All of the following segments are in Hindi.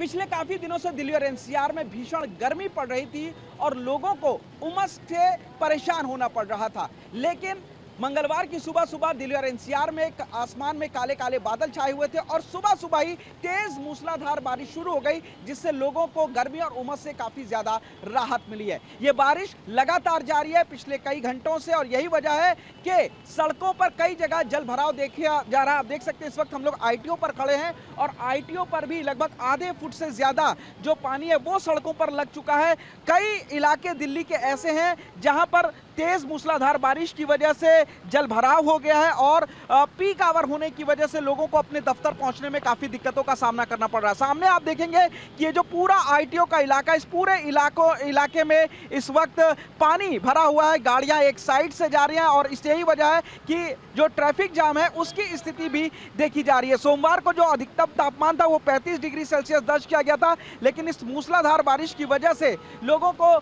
पिछले काफी दिनों से दिल्ली और एनसीआर में भीषण गर्मी पड़ रही थी और लोगों को उमस से परेशान होना पड़ रहा था। लेकिन मंगलवार की सुबह सुबह दिल्ली और एनसीआर में आसमान में काले काले बादल छाए हुए थे और सुबह सुबह ही तेज मूसलाधार बारिश शुरू हो गई, जिससे लोगों को गर्मी और उमस से काफी ज्यादा राहत मिली है। ये बारिश लगातार जारी है पिछले कई घंटों से और यही वजह है कि सड़कों पर कई जगह जल भराव देखा जा रहा है। आप देख सकते हैं इस वक्त हम लोग आईटीओ पर खड़े हैं और आईटीओ पर भी लगभग आधे फुट से ज्यादा जो पानी है वो सड़कों पर लग चुका है। कई इलाके दिल्ली के ऐसे हैं जहां पर तेज मूसलाधार बारिश की वजह से जल भराव हो गया है और पीक आवर होने की वजह से लोगों को अपने दफ्तर पहुंचने में काफी दिक्कतों का सामना करना पड़ रहा है। सामने आप देखेंगे कि ये जो पूरा आईटीओ का इलाका, इस पूरे इलाके में इस वक्त पानी भरा हुआ है। गाड़ियां एक साइड से जा रही हैं और इस यही वजह है कि जो ट्रैफिक जाम है उसकी स्थिति भी देखी जा रही है। सोमवार को जो अधिकतम तापमान था वो 35 डिग्री सेल्सियस दर्ज किया गया था, लेकिन इस मूसलाधार बारिश की वजह से लोगों को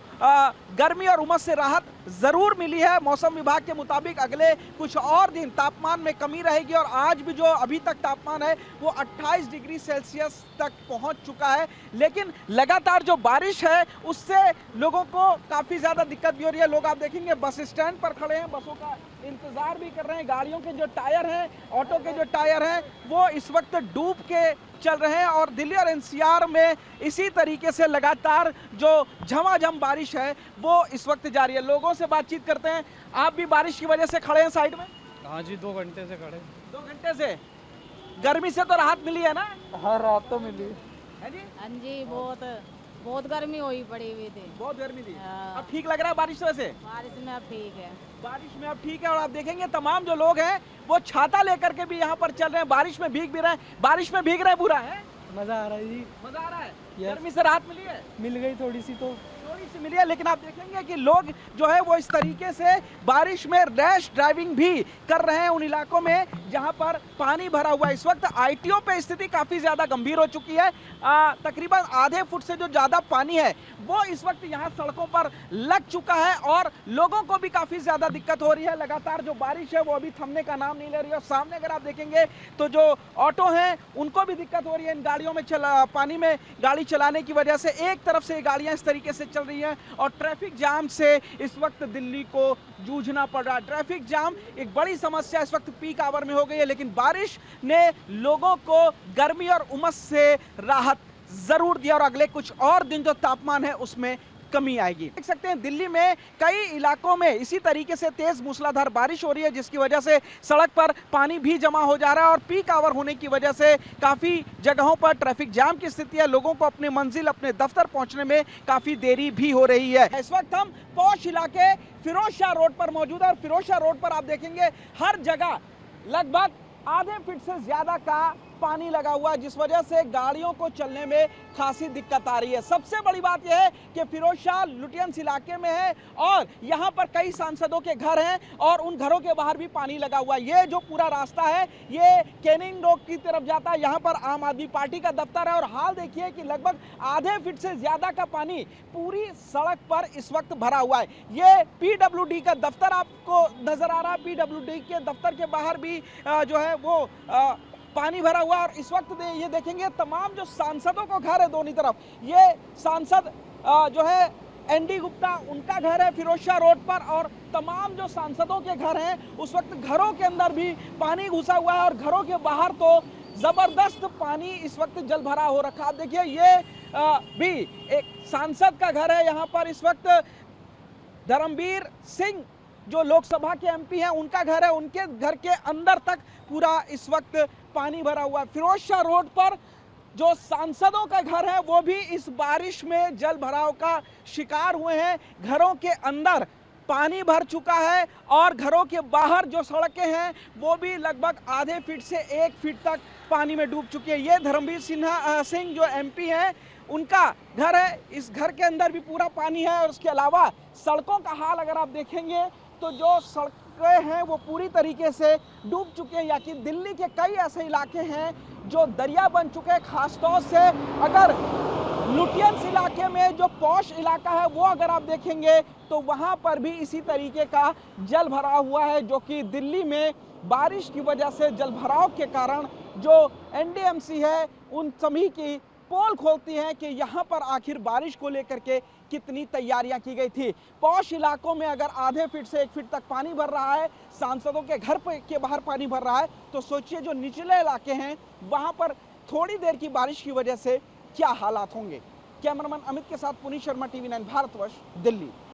गर्मी और उमस से राहत जरूर मिली है। मौसम विभाग के मुताबिक अगले कुछ और दिन तापमान में कमी रहेगी और आज भी जो अभी तक तापमान है वो 28 डिग्री सेल्सियस तक पहुंच चुका है। लेकिन लगातार जो बारिश है उससे लोगों को काफी ज्यादा दिक्कत भी हो रही है। लोग आप देखेंगे बस स्टैंड पर खड़े हैं, बसों का इंतजार भी कर रहे हैं। गाड़ियों के जो टायर हैं, ऑटो के जो टायर हैं वो इस वक्त डूब के चल रहे हैं और दिल्ली और एनसीआर में इसी तरीके से लगातार जो झमाझम बारिश है वो इस वक्त जारी है। लोगों से बातचीत करते हैं। आप भी बारिश की वजह से खड़े हैं साइड में? हाँ जी, 2 घंटे से खड़े। 2 घंटे से गर्मी से तो राहत मिली है ना? हाँ, राहत तो मिली है जी। हाँ जी, बहुत गर्मी हुई पड़ी हुई थी। बहुत गर्मी थी। हाँ। अब ठीक लग रहा है बारिश से? बारिश में अब ठीक है। बारिश में अब ठीक है और आप देखेंगे तमाम जो लोग हैं वो छाता लेकर के भी यहाँ पर चल रहे हैं। बारिश में भीग भी रहे हैं। बारिश में भीग रहे हैं, बुरा है? मजा आ रहा है जी। मजा आ रहा है। Yes। गर्मी से राहत मिली है? मिल गई थोड़ी सी मिली है, लेकिन आप देखेंगे कि लोग जो है वो इस तरीके से बारिश में रैश ड्राइविंग भी कर रहे हैं उन इलाकों में जहां पर पानी भरा हुआ है। इस वक्त आईटीओ पे स्थिति काफी ज्यादा गंभीर हो चुकी है। तकरीबन आधे फुट से जो ज्यादा पानी है वो इस वक्त यहाँ सड़कों पर लग चुका है और लोगों को भी काफी ज्यादा दिक्कत हो रही है। लगातार जो बारिश है वो अभी थमने का नाम नहीं ले रही है। सामने अगर आप देखेंगे तो जो ऑटो हैं उनको भी दिक्कत हो रही है इन गाड़ियों में पानी में गाड़ी चलाने की वजह से। एक तरफ से गाड़ियां इस तरीके से चल रही हैं और ट्रैफिक जाम से इस वक्त दिल्ली को जूझना पड़ रहा है। ट्रैफिक जाम एक बड़ी समस्या इस वक्त पीक आवर में हो गई है, लेकिन बारिश ने लोगों को गर्मी और उमस से राहत जरूर दिया और अगले कुछ और दिन जो तापमान है उसमें कमी आएगी। देख सकते हैं दिल्ली में कई इलाकों में इसी तरीके से तेज मूसलाधार बारिश हो रही है, जिसकी वजह से सड़क पर पानी भी जमा हो जा रहा है और पीक आवर होने की वजह से काफी जगहों पर ट्रैफिक जाम की स्थिति है। लोगों को अपनी मंजिल, अपने दफ्तर पहुंचने में काफी देरी भी हो रही है। इस वक्त हम पौष इलाके फिरोज शाह रोड पर मौजूद है और फिरोज शाह रोड पर आप देखेंगे हर जगह लगभग आधे फीट से ज्यादा का पानी लगा हुआ है, जिस वजह से गाड़ियों को चलने में खासी दिक्कत आ रही है। सबसे बड़ी बात यह है कि फिरोज शाह लुटियंस इलाके में है और यहाँ पर कई सांसदों के घर हैं और उन घरों के बाहर भी पानी लगा हुआ है। ये जो पूरा रास्ता है ये कैनिंग रोड की तरफ जाता है। यहाँ पर आम आदमी पार्टी का दफ्तर है और हाल देखिए कि लगभग आधे फीट से ज्यादा का पानी पूरी सड़क पर इस वक्त भरा हुआ है। ये पीडब्ल्यूडी का दफ्तर आपको नजर आ रहा है। पीडब्ल्यूडी के दफ्तर के बाहर भी जो है वो पानी भरा हुआ और इस वक्त ये देखेंगे तमाम जो सांसदों को घर है दोनों तरफ। ये सांसद जो है एनडी गुप्ता, उनका घर है फिरोज शाह रोड पर और तमाम जो सांसदों के घर हैं उस वक्त घरों के अंदर भी पानी घुसा हुआ है और घरों के बाहर तो जबरदस्त पानी इस वक्त जल भरा हो रखा। आप देखिए ये भी एक सांसद का घर है। यहाँ पर इस वक्त धर्मवीर सिंह जो लोकसभा के एमपी हैं उनका घर है, उनके घर के अंदर तक पूरा इस वक्त पानी भरा हुआ है। फिरोज शाह रोड पर जो सांसदों का घर है वो भी इस बारिश में जल भराव का शिकार हुए हैं। घरों के अंदर पानी भर चुका है और घरों के बाहर जो सड़कें हैं वो भी लगभग आधे फीट से 1 फीट तक पानी में डूब चुकी है। ये धर्मवीर सिंह जो एमपी हैं उनका घर है। इस घर के अंदर भी पूरा पानी है और उसके अलावा सड़कों का हाल अगर आप देखेंगे तो जो सड़कें हैं वो पूरी तरीके से डूब चुके हैं। या कि दिल्ली के कई ऐसे इलाके हैं जो दरिया बन चुके हैं। खासतौर से अगर लुटियंस इलाके में जो पौष इलाका है वो अगर आप देखेंगे तो वहां पर भी इसी तरीके का जल भरा हुआ है, जो कि दिल्ली में बारिश की वजह से जल भराव के कारण जो एनडीएमसी है उन सभी की पोल खोलती हैं कि यहाँ पर आखिर बारिश को लेकर के कितनी तैयारियां की गई थी। पौष इलाकों में अगर आधे फीट से 1 फीट तक पानी भर रहा है, सांसदों के घर के बाहर पानी भर रहा है, तो सोचिए जो निचले इलाके हैं वहां पर थोड़ी देर की बारिश की वजह से क्या हालात होंगे। कैमरामैन अमित के साथ पुनीत शर्मा, TV9 भारतवर्ष, दिल्ली।